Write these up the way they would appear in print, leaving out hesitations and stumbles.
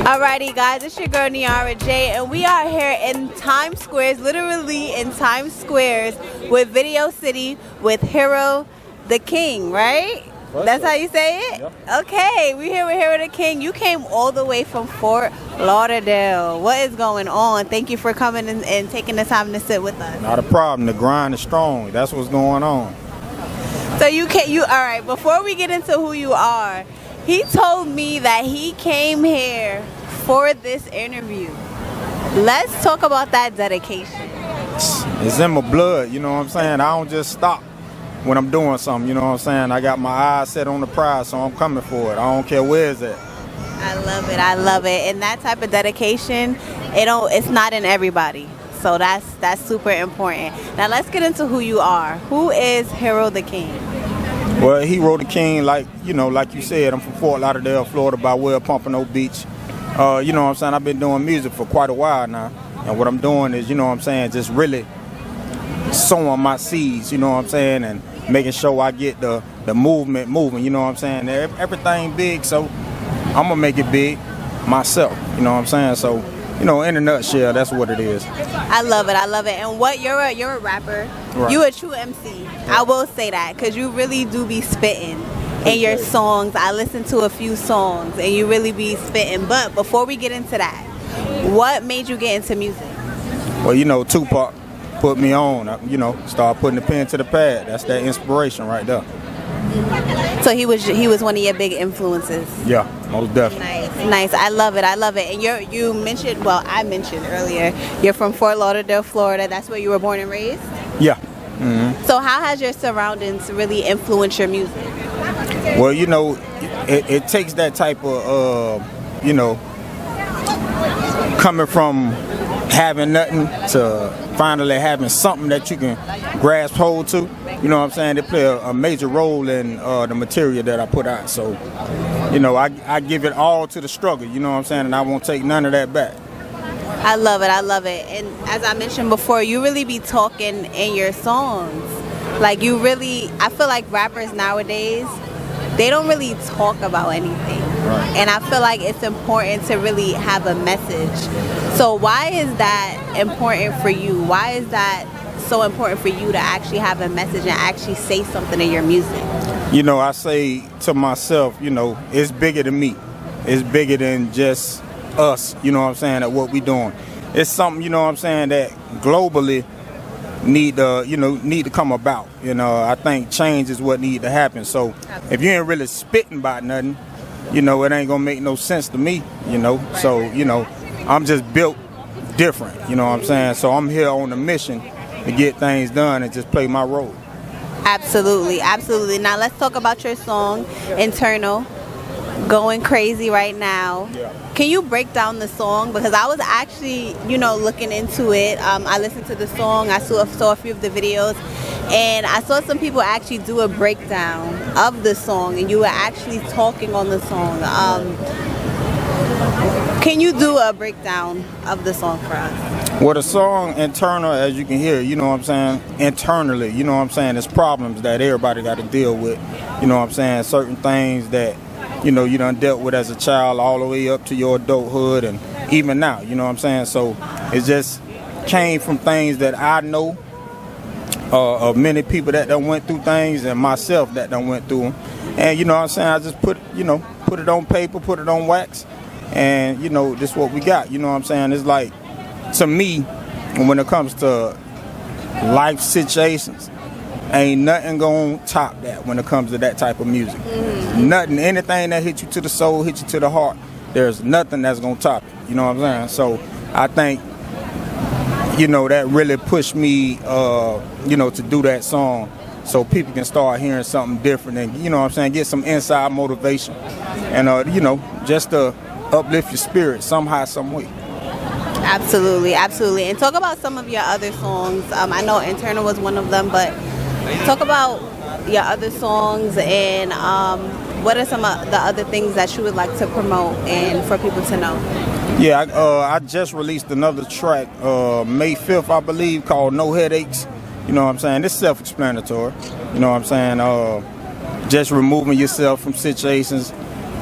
Alrighty guys, it's your girl Niara J, and we are here in Times Squares, literally in Times Squares with Video City with Hero the King, right? That's how you say it? Yep. Okay, we're here with Hero the King. You came all the way from Fort Lauderdale. What is going on? Thank you for coming and taking the time to sit with us. Not a problem. The grind is strong. That's what's going on. So alright, before we get into who you are, he told me that he came here for this interview. Let's talk about that dedication. It's in my blood, you know what I'm saying? I don't just stop when I'm doing something, you know what I'm saying? I got my eyes set on the prize, so I'm coming for it. I don't care where it's at. I love it. And that type of dedication, it's not in everybody. So that's super important. Now let's get into who you are. Who is Hero the King? Well, Hero the King, like you said, I'm from Fort Lauderdale, Florida, by way of Pompano Beach. You know what I'm saying? I've been doing music for quite a while now. And what I'm doing is, you know what I'm saying, just really sowing my seeds, you know what I'm saying, and making sure I get the movement moving, you know what I'm saying. Everything big, so I'm going to make it big myself, you know what I'm saying. So, in a nutshell, that's what it is. I love it. And you're a rapper. Right. You a true MC. Right. I will say that, because you really do be spitting in your songs. I listened to a few songs and you really be spitting. But before we get into that, what made you get into music? Well, Tupac put me on, start putting the pen to the pad. That's that inspiration right there. So he was one of your big influences. Yeah, most definitely. Nice. I love it. And you mentioned, I mentioned earlier, you're from Fort Lauderdale, Florida. That's where you were born and raised? Yeah. Mm-hmm. So how has your surroundings really influenced your music? Well, it takes that type of, coming from having nothing to finally having something that you can grasp hold to. You know what I'm saying? They play a major role in the material that I put out. So, I give it all to the struggle, you know what I'm saying? And I won't take none of that back. I love it. And as I mentioned before, you really be talking in your songs. Like I feel like rappers nowadays, they don't really talk about anything. Right. And I feel like it's important to really have a message. So why is that important for you? Why is that so important for you to actually have a message and actually say something in your music? I say to myself, it's bigger than me. It's bigger than just us, you know what I'm saying, at what we doing. It's something, you know what I'm saying, that globally need to come about. I think change is what need to happen. So if you ain't really spitting about nothing, it ain't gonna make no sense to me, So, I'm just built different, you know what I'm saying? So I'm here on a mission to get things done and just play my role. Absolutely. Now let's talk about your song, Internal, going crazy right now. Yeah. Can you break down the song? Because I was actually, looking into it. I listened to the song. I saw a few of the videos. And I saw some people actually do a breakdown of the song. And you were actually talking on the song. Can you do a breakdown of the song for us? Well, the song Internal, as you can hear, you know what I'm saying, internally, you know what I'm saying, there's problems that everybody got to deal with. You know what I'm saying, certain things that you done dealt with as a child all the way up to your adulthood and even now, you know what I'm saying? So it just came from things that I know of many people that done went through things and myself that done went through them. And you know what I'm saying, I just put it on paper, put it on wax, and this is what we got, you know what I'm saying? It's like, to me, when it comes to life situations, ain't nothing gonna top that when it comes to that type of music. Mm-hmm. Nothing, anything that hit you to the soul, hit you to the heart, there's nothing that's gonna top it. You know what I'm saying? So I think, that really pushed me, to do that song so people can start hearing something different and, you know what I'm saying, get some inside motivation and, just to uplift your spirit somehow, some way. Absolutely. And talk about some of your other songs. I know Internal was one of them, but talk about your other songs and what are some of the other things that you would like to promote and for people to know? Yeah, I just released another track May 5th, I believe, called No Headaches. You know what I'm saying? It's self-explanatory. You know what I'm saying? Just removing yourself from situations,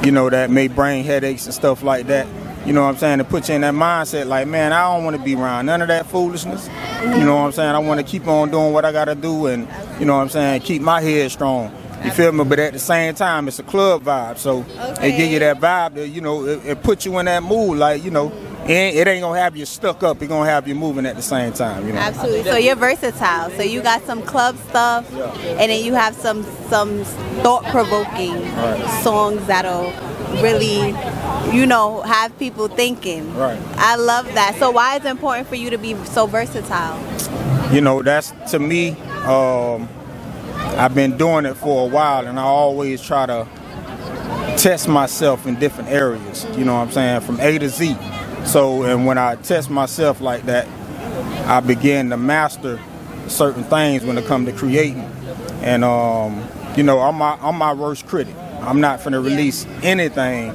that may bring headaches and stuff like that. You know what I'm saying? To put you in that mindset like, man, I don't want to be around none of that foolishness. You know what I'm saying? I want to keep on doing what I got to do and, you know what I'm saying, keep my head strong. You feel me? But at the same time, it's a club vibe. So it give you that vibe that, you know, it puts you in that mood. Like, you know, it ain't going to have you stuck up. It's going to have you moving at the same time, you know? Absolutely. So you're versatile. So you got some club stuff, and then you have some thought-provoking songs that'll really, you know, have people thinking. Right. I love that. So why is it important for you to be so versatile? You know, that's, to me, I've been doing it for a while, and I always try to test myself in different areas, you know what I'm saying, from A to Z. So, and when I test myself like that, I begin to master certain things when it comes to creating. And, you know, I'm my worst critic. I'm not finna release anything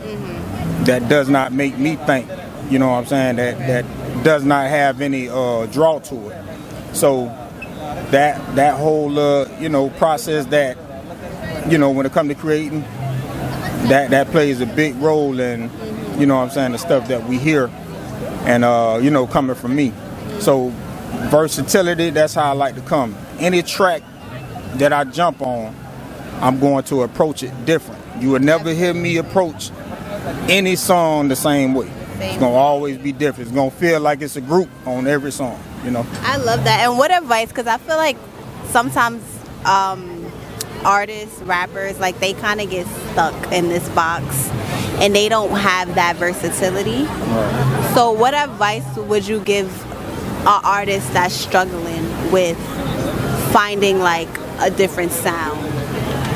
that does not make me think, you know what I'm saying, that does not have any draw to it. So that whole, you know, process that, you know, when it comes to creating, that plays a big role in, you know what I'm saying, the stuff that we hear and, you know, coming from me. So versatility, that's how I like to come. Any track that I jump on, I'm going to approach it different. You will never hear me approach any song the same way. It's going to always be different. It's going to feel like it's a group on every song, you know. I love that. And what advice, because I feel like sometimes artists, rappers, like they kind of get stuck in this box and they don't have that versatility. Right. So what advice would you give an artist that's struggling with finding like a different sound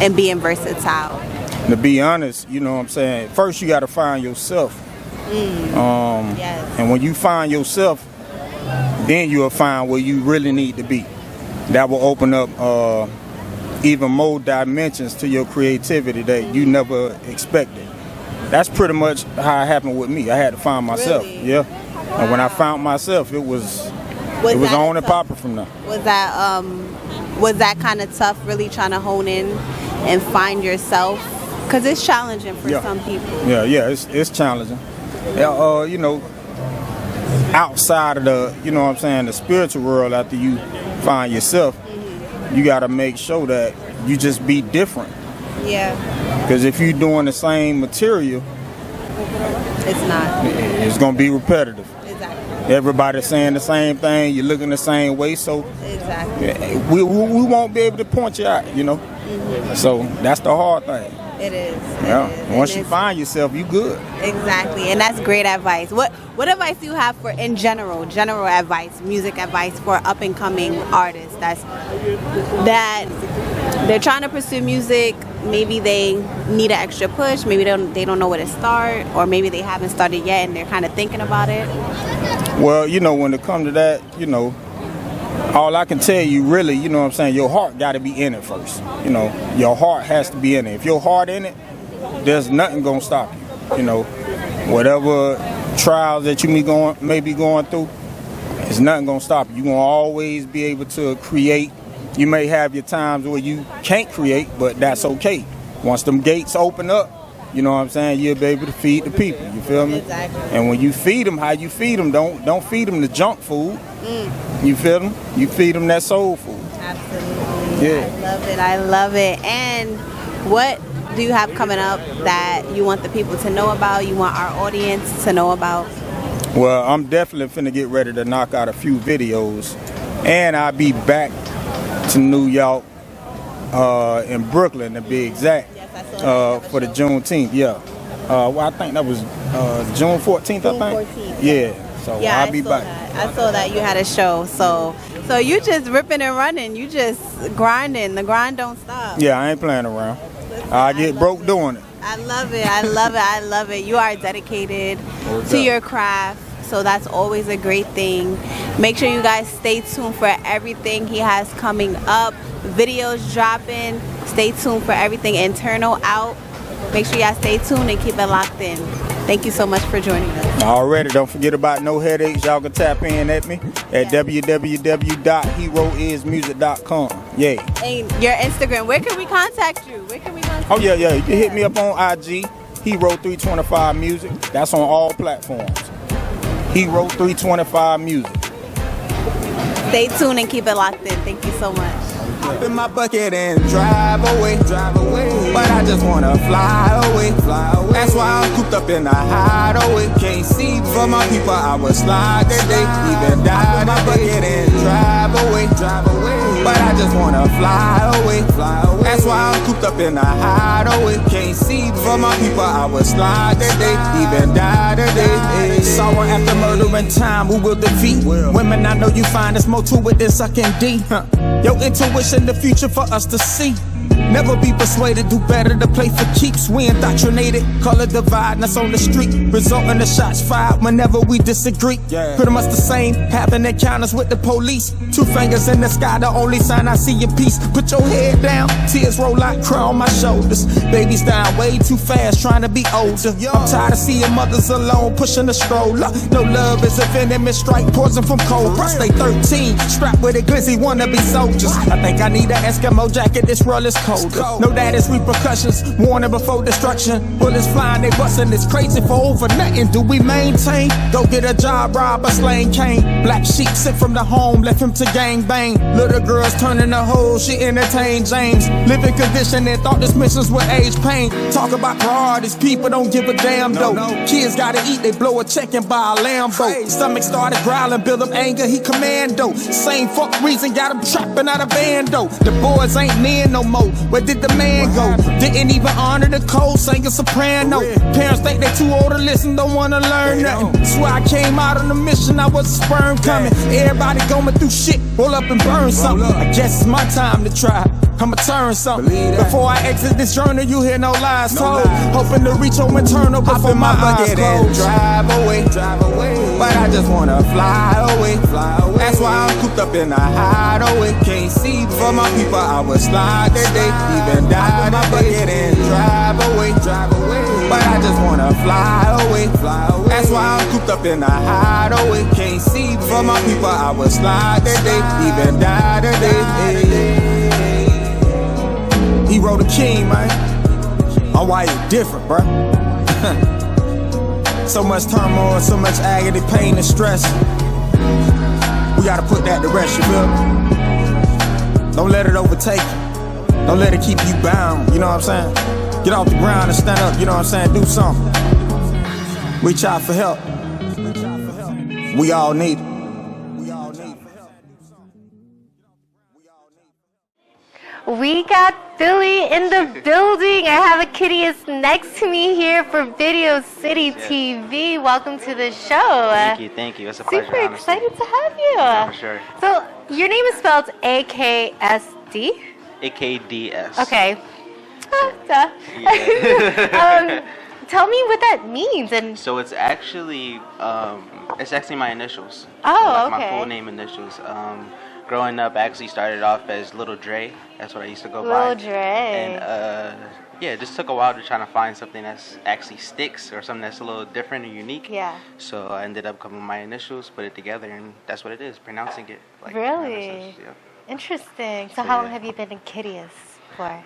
and being versatile? To be honest, you know what I'm saying, first you got to find yourself. Yes. And when you find yourself, then you'll find where you really need to be. That will open up even more dimensions to your creativity that you never expected. That's pretty much how it happened with me. I had to find myself. Really? Yeah. Wow. And when I found myself, it was on and popping from there. Was that kind of tough, really trying to hone in and find yourself? Because it's challenging for some people. Yeah, it's challenging. You know, outside of the, you know what I'm saying, the spiritual world, after you find yourself, you got to make sure that you just be different. Yeah. Because if you're doing the same material, it's not. It's going to be repetitive. Exactly. Everybody's saying the same thing, you're looking the same way, so exactly. We won't be able to point you out, you know. So that's the hard thing. It is. Yeah. Once you find yourself, you good. Exactly, and that's great advice. What advice do you have for, in general advice, music advice for up and coming artists that they're trying to pursue music? Maybe they need an extra push. Maybe they don't know where to start, or maybe they haven't started yet and they're kind of thinking about it. Well, you know, when it comes to that, you know, all I can tell you really, you know what I'm saying, your heart got to be in it first. You know, your heart has to be in it. If your heart in it, there's nothing going to stop you. You know, whatever trials that you may be going through, there's nothing going to stop you. You're going to always be able to create. You may have your times where you can't create, but that's okay. Once them gates open up, you know what I'm saying, you'll be able to feed the people. You feel me? Exactly. And when you feed them, how you feed them, don't feed them the junk food. You feel them? You feed them that soul food. Absolutely. Yeah. I love it. And what do you have coming up that you want the people to know about, you want our audience to know about? Well, I'm definitely finna get ready to knock out a few videos. And I'll be back to New York, in Brooklyn to be exact, for the Juneteenth. Yeah. Well, I think that was June 14th, June I think. 14th. Yeah. So yeah, I'll be back. I saw that you had a show. So you just ripping and running. You just grinding. The grind don't stop. Yeah, I ain't playing around. I get broke doing it. I love it. I love it. I love it. You are dedicated to your craft. So that's always a great thing. Make sure you guys stay tuned for everything he has coming up. Videos dropping. Stay tuned for everything internal out. Make sure y'all stay tuned and keep it locked in. Thank you so much for joining us. Already, don't forget about No Headaches. Y'all can tap in at me at www.heroismusic.com. Yeah. And your Instagram, where can we contact you? Oh, yeah. You can hit me up on IG, Hero 325 Music. That's on all platforms. Hero 325 Music. Stay tuned and keep it locked in. Thank you so much. Hop in my bucket and drive away. But I just wanna fly away. That's why I'm cooped up in a hideaway. Can't see for my people, I would slide today. Even die in my bucket and drive away. But I just wanna fly away. That's why I'm cooped up in a hideaway. Can't see for my people, I would slide today. Even die today. Sorrow after murder and time, who will defeat? Women, I know you find there's more to it than sucking D. Your intuition, the future for us to see. Never be persuaded, do better to play for keeps. We indoctrinated, color dividing us on the street, resulting in shots fired whenever we disagree. Pretty much the same, having encounters with the police. 2 fingers in the sky, the only sign I see in peace. Put your head down, tears roll like crown on my shoulders. Babies dying way too fast, trying to be older. I'm tired of seeing mothers alone, pushing the stroller. No love is a venomous strike, poison from Cobra. Stay 13, strapped with a glizzy, wanna be soldiers. I think I need an Eskimo jacket, this world is cold. Know that it's repercussions, warning before destruction. Bullets flying, they bustin', it's crazy for over nothing. Do we maintain? Go get a job, rob a slaying Kyng. Black sheep sent from the home, left him to gang bang. Little girls turning the hoes, she entertained James. Living condition and thought dismissions would age pain. Talk about priorities, people don't give a damn though. Kids gotta eat, they blow a check and buy a Lambo. Stomach started growling, build up anger, he commando. Same fuck reason, got him trapping out a bando. The boys ain't men no more. Where did the man go? Didn't even honor the code, sang a soprano. Parents think they too old to listen, don't wanna learn nothing. Swear I came out on a mission, I was a sperm coming. Everybody going through shit, roll up and burn something. I guess it's my time to try. I'ma turn something. Before I exit this journey, you hear no lies told. Hoping to reach home internal before my eyes close. Drive away. But I just wanna fly away. That's why I'm cooped up in a hideaway. Can't see for my people, I would slide today. Even die in my bucket and drive away. But I just wanna fly away. That's why I'm cooped up in a hideaway. Can't see for my people, I would slide today. Even die today. Hero the Kyng, man. I'm wired different, bruh. So much turmoil, so much agony, pain, and stress. We gotta put that to rest, you feel me? Don't let it overtake you. Don't let it keep you bound, you know what I'm saying? Get off the ground and stand up, you know what I'm saying? Do something. Reach out for help. We all need it. We got Billy in the building. I have a Kittyus next to me here for Video City TV. Welcome to the show. Thank you. It's a pleasure. Super excited to have you. Yeah, for sure. So your name is spelled AKSD? AKDS. Okay. Duh. Tell me what that means. And so it's actually my initials. Oh, like okay. My full name initials. Growing up, I actually started off as Little Dre. That's what I used to go by. Little Dre. And it just took a while to try to find something that's actually sticks or something that's a little different and unique. Yeah. So I ended up coming with my initials, put it together, and that's what it is. Pronouncing it like really? Yeah. Interesting. So how long have you been in Kittyus for?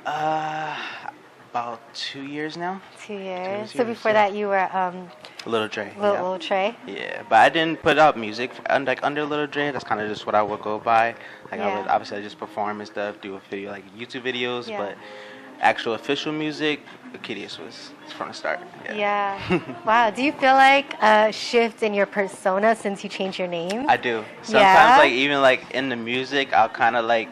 About 2 years now. 2 years. So before that, you were Little Dre. Little Dre. Yeah, but I didn't put out music under Little Dre. That's kind of just what I would go by. Like I would obviously just perform and stuff, do a video like YouTube videos, but actual official music, Kittyus was from the start. Yeah. Wow. Do you feel like a shift in your persona since you changed your name? I do. Sometimes like even like in the music, I'll kind of like,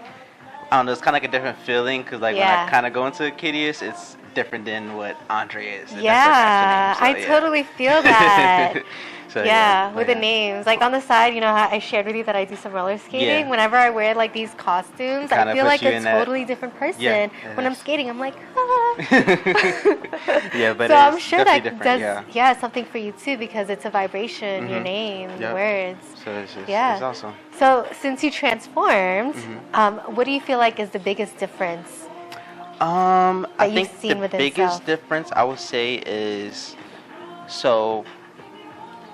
I don't know, it's kind of like a different feeling because like when I kind of go into Kittyus, it's different than what Andre is. Yeah, I totally feel that. With the names. Like on the side, you know, I shared with you that I do some roller skating. Yeah. Whenever I wear like these costumes, I feel like a totally different person. Yeah, when I'm skating, I'm like, ah. But so I'm sure that does something for you too because it's a vibration, your name, the words. So it's just, it's awesome. So since you transformed, what do you feel like is the biggest difference? I think the biggest difference I would say is,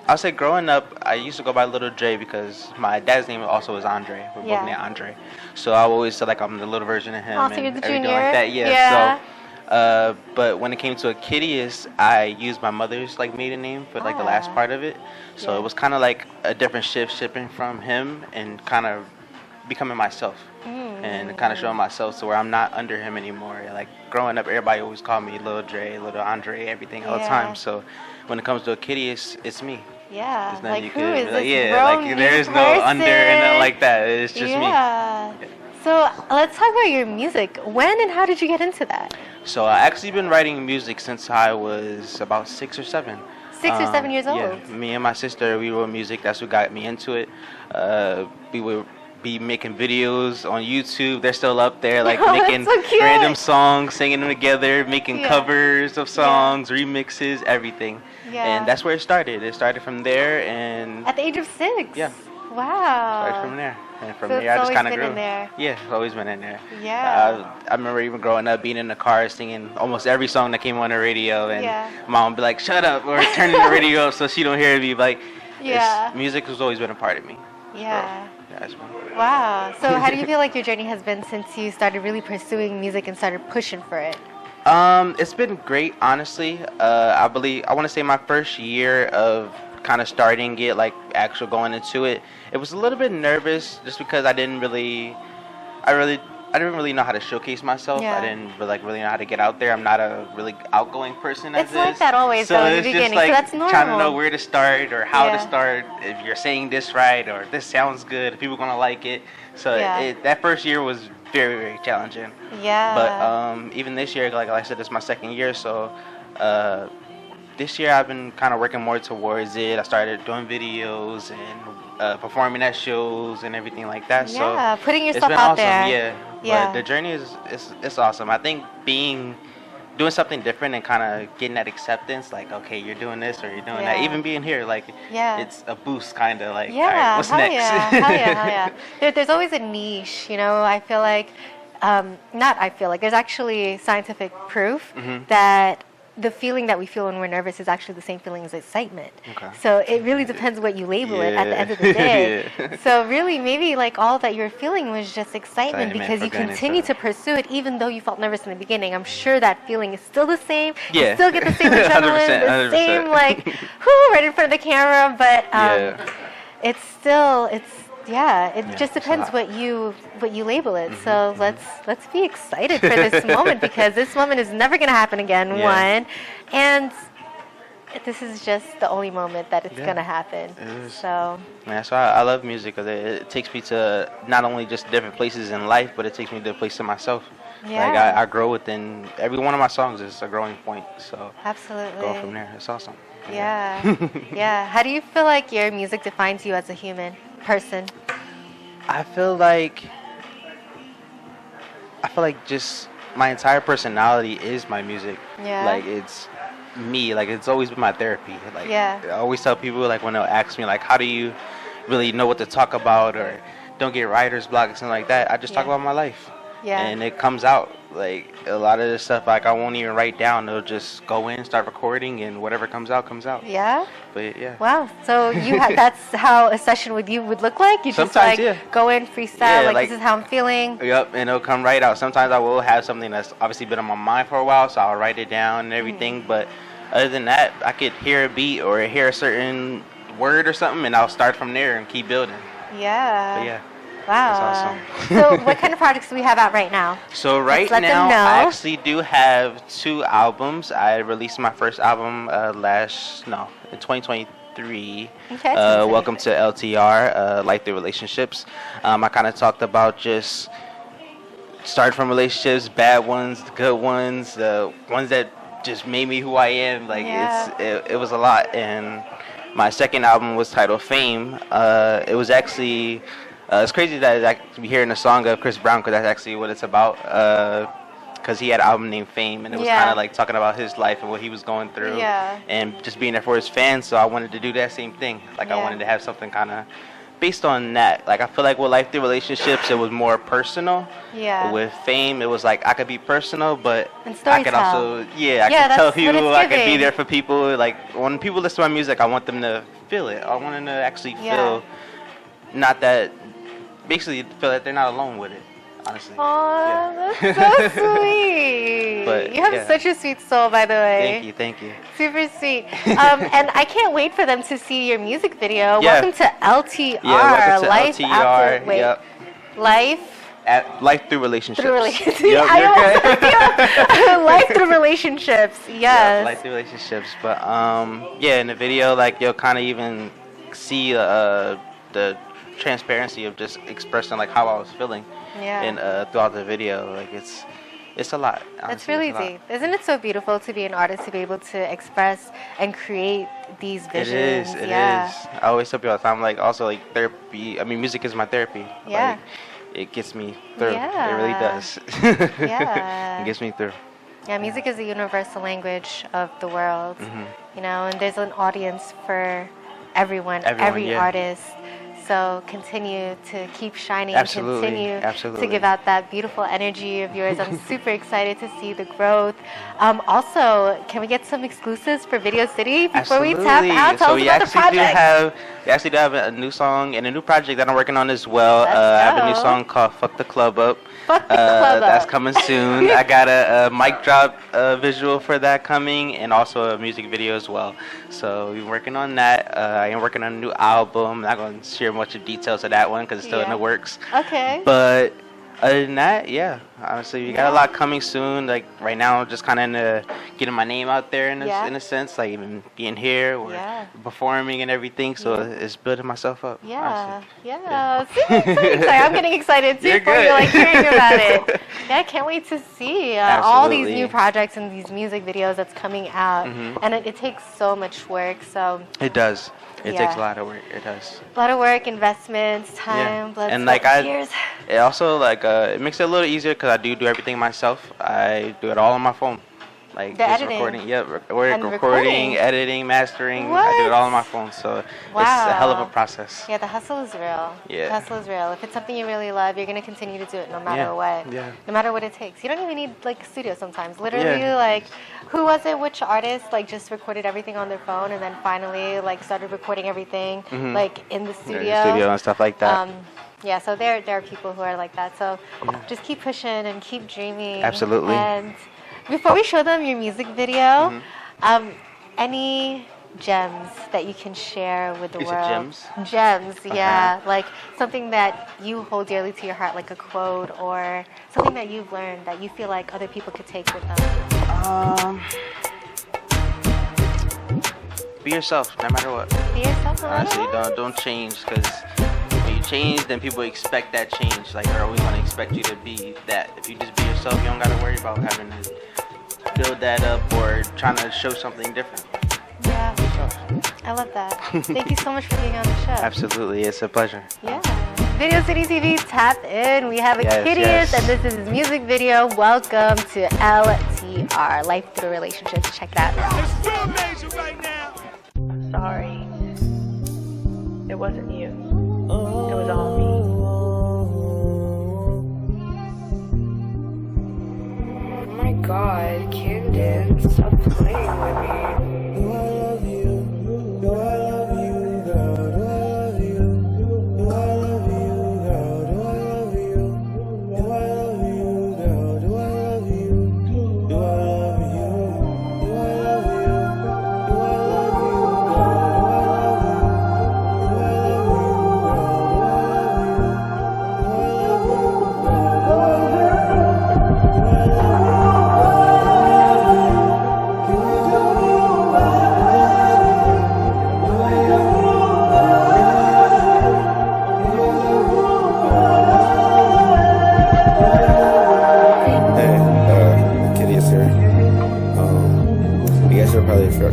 I'll say growing up, I used to go by Little Dre because my dad's name also is Andre. We're both named Andre. So I always say like I'm the little version of him so and you're the everything junior? like that. Yeah. So But when it came to Akidius, I used my mother's like maiden name for like the last part of it. So it was kind of like a different shipping from him and kind of becoming myself. And kind of showing myself to where I'm not under him anymore. Like growing up, everybody always called me Lil Dre, Little Andre, everything all the time. So when it comes to Akidius, it's me. Yeah, like who is this like there's no under and nothing like that. It's just me. So let's talk about your music. When and how did you get into that? So I actually been writing music since I was about 6 or 7. 6 or 7 years old? Yeah, me and my sister, we wrote music. That's what got me into it. We would be making videos on YouTube. They're still up there, like making random songs, singing them together, making covers of songs, remixes, everything. And that's where it started. It started from there, and at the age of 6. Yeah. Wow. Started from there, and from there I just kind of grew. Yeah, it's always been in there. Yeah. I remember even growing up, being in the car, singing almost every song that came on the radio, and mom would be like, "Shut up," or turning the radio up so she don't hear me. Like, music has always been a part of me. Yeah. Wow. So how do you feel like your journey has been since you started really pursuing music and started pushing for it? It's been great, honestly. I want to say my first year of kind of starting it, like actual going into it, it was a little bit nervous just because I didn't really know how to showcase myself. I didn't really know how to get out there. I'm not a really outgoing person. It's like that always, though, in the beginning, so that's normal. Trying to know where to start or how to start, if you're saying this right or this sounds good, if people are going to like it. So that first year was very, very challenging. Yeah. But even this year, like I said, this is my second year, so this year I've been kind of working more towards it. I started doing videos and performing at shows and everything like that. Yeah, so putting yourself it's been out awesome. there. Yeah. But the journey is awesome. I think doing something different and kind of getting that acceptance, like, okay, you're doing this or you're doing that. Even being here, like, it's a boost, kind of like, all right, what's next? Hell yeah. There's always a niche, you know. I feel like, there's actually scientific proof that the feeling that we feel when we're nervous is actually the same feeling as excitement. Okay. So it really depends what you label it at the end of the day. So really, maybe like all that you're feeling was just excitement because you continue to pursue it even though you felt nervous in the beginning. I'm sure that feeling is still the same. You still get the same adrenaline, 100%. The same like, right in front of the camera, but it just depends what you label it. So let's be excited for this moment because this moment is never going to happen again. One, and this is just the only moment that it's going to happen. So that's why I love music, because it takes me to not only just different places in life, but it takes me to a place in myself. Like I grow within every one of my songs is a growing point. So absolutely, go from there. It's awesome. Yeah. How do you feel like your music defines you as a human person? I feel like just my entire personality is my music. Like it's me. Like it's always been my therapy. Like I always tell people, like when they'll ask me like, how do you really know what to talk about or don't get writer's block or something like that, I just talk about my life. And it comes out. Like a lot of this stuff, like I won't even write down. It'll just go in, start recording, and whatever comes out, comes out. Yeah. But Wow. So that's how a session with you would look like? You just go in, freestyle, like this is how I'm feeling. Yep, and it'll come right out. Sometimes I will have something that's obviously been on my mind for a while, so I'll write it down and everything. But other than that, I could hear a beat or hear a certain word or something, and I'll start from there and keep building. Yeah. But wow. That's awesome. So what kind of projects do we have out right now? So right now, I actually do have 2 albums. I released my first album in 2023. Okay. Welcome to LTR, Life Through Relationships. I kind of talked about just starting from relationships, bad ones, the good ones, the ones that just made me who I am. Like it was a lot. And my second album was titled Fame. It was actually... it's crazy that I be hearing a song of Chris Brown, because that's actually what it's about. Because he had an album named Fame, and it was kind of like talking about his life and what he was going through, and just being there for his fans. So I wanted to do that same thing. Like I wanted to have something kind of based on that. Like I feel like with Life Through Relationships, it was more personal. With Fame, it was like I could be personal, but I could also I could tell people, I could be there for people. Like when people listen to my music, I want them to feel it. I want them to actually feel, not that. Basically feel that they're not alone with it. honestly. Oh, that's so sweet. But, you have such a sweet soul, by the way. Thank you. Super sweet. And I can't wait for them to see your music video. Welcome to LTR. Welcome to Life LTR. After, wait, Yep. Life through relationships. Through relationships. Yep, Life through relationships. Yes. Yeah, life through relationships. But in the video, like you'll kind of even see the transparency of just expressing like how I was feeling. Yeah. And throughout the video, like it's a lot. Honestly, it's really deep. Isn't it so beautiful to be an artist, to be able to express and create these visions? It is. I always tell people all the time, like also like therapy. I mean, music is my therapy. Yeah. Like, it gets me through. Yeah. It really does. Yeah. It gets me through. Yeah, music is the universal language of the world. You know, and there's an audience for every artist. So continue to keep shining. Absolutely. Continue to give out that beautiful energy of yours. I'm super excited to see the growth. Also, can we get some exclusives for Video City before we tap out? Tell us about the project. We actually do have a new song and a new project that I'm working on as well. I have a new song called Fuck the Club Up. Fuck the Club Up. That's coming soon. I got a mic drop visual for that coming, and also a music video as well. So we're working on that. I am working on a new album. I'm not going to share much of details of that one because it's still in the works. Okay. But other than that, honestly, we got a lot coming soon. Like right now, just kind of getting my name out there in a sense, like even being here or performing and everything. So it's building myself up. Yeah. Super excited. I'm getting excited too for you, like hearing about it. Yeah, I can't wait to see all these new projects and these music videos that's coming out. And it takes so much work. So it does. It takes a lot of work. It does. A lot of work, investments, time, blood, and sweat, tears. It also it makes it a little easier because I do everything myself. I do it all on my phone. Like the editing. Recording, recording, editing, mastering. I do it all on my phone, so it's a hell of a process. Yeah, the hustle is real. Yeah. The hustle is real. If it's something you really love, you're gonna continue to do it no matter what. Yeah. No matter what it takes. You don't even need like a studio sometimes. Literally, like, who was it? Which artist like just recorded everything on their phone and then finally like started recording everything like in the studio. In the studio and stuff like that. Yeah, so there are people who are like that. So just keep pushing and keep dreaming. Absolutely. And before we show them your music video, any gems that you can share with the world? Gems? Gems, yeah. Like something that you hold dearly to your heart, like a quote or something that you've learned that you feel like other people could take with them. Be yourself, no matter what. Be yourself, no matter Honestly, what. don't change, because when you change, then people expect that change. Like they're always going to expect you to be that. If you just be yourself, you don't got to worry about having to build that up or trying to show something different. Yeah, I love that. Thank you so much for being on the show. Absolutely, it's a pleasure. Yeah. Video City TV, tap in. We have a Kittius, and this is his music video. Welcome to LTR, Life Through Relationships. Check it out. It's real major right now. Sorry. It wasn't you. It was all me. Oh my god, Camden, stop playing with me. Do I love you? Do I love you, girl? Do I love you? Do I love you, girl? Do I love you? Do I love you, girl? Do I love you? Do I love you? Do I love you? Do I love you, girl? Do I love you?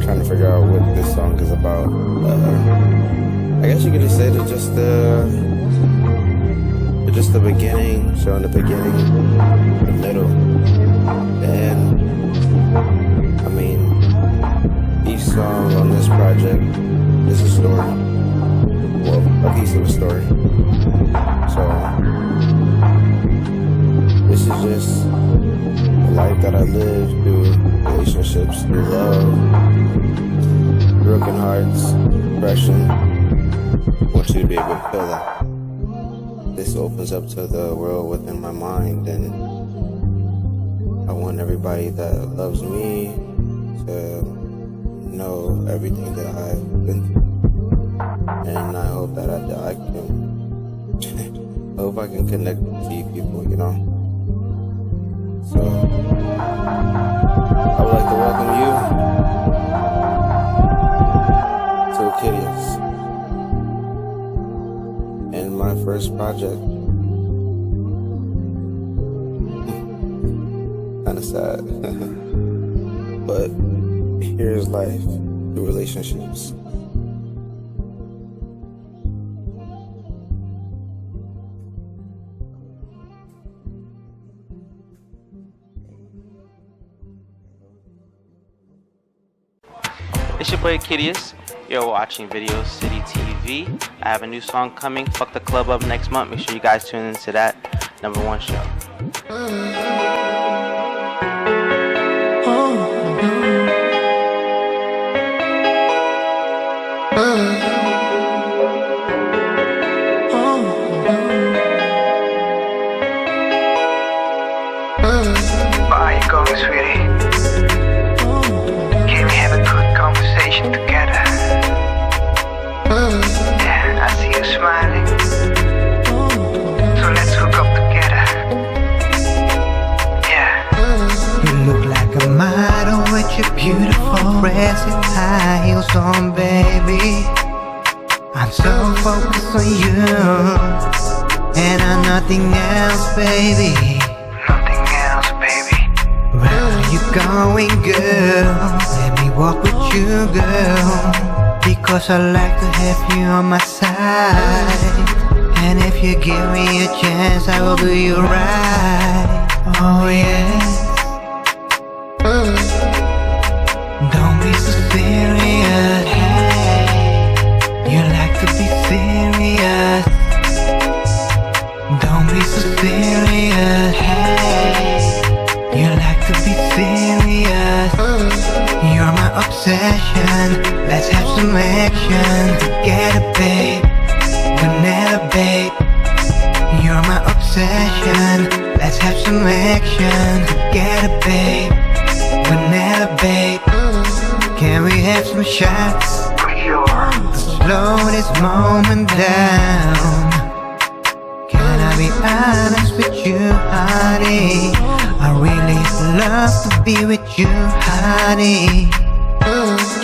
Trying to figure out what this song is about. I guess you could just say that just the beginning, showing the beginning, the middle, and I mean, each song on this project is a story. Well, a piece of a story. So this is just the life that I lived through relationships, through love, broken hearts, depression. I want you to be able to feel that. this opens up to the world within my mind, and I want everybody that loves me to know everything that I've been through. And I hope that I can I hope I can connect to you people, you know. So I would like to welcome you to Kydious and my first project. Kinda sad. But here's life through relationships. It's your boy Kydious. You're watching Video City TV. I have a new song coming. Fuck the Club up next month. Make sure you guys tune into that #1 show. Where are you going, sweetie? Can we have a good conversation together? Yeah, I see you smiling. So let's hook up together. Yeah. You look like a model with your beautiful dress and high heels on, baby. I'm so focused on you and on nothing else, baby. Nothing else, baby. Where are you going, girl? Let me walk with you, girl. Because I like to have you on my side. And if you give me a chance, I will do you right. Oh yes. Don't be so serious. You like to be serious. Don't be so serious. You like to be serious. You're my obsession. Let's have some action together, babe. Whenever, babe. You're my obsession. Let's have some action together, babe. Whenever, babe. Can we have some shots? Slow this moment down. Can I be honest with you, honey? I really love to be with you, honey.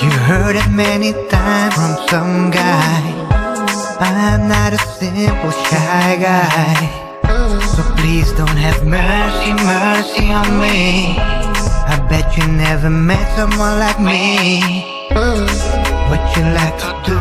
You heard it many times from some guy. I'm not a simple shy guy. So please don't have mercy, mercy on me. I bet you never met someone like me. What you like to do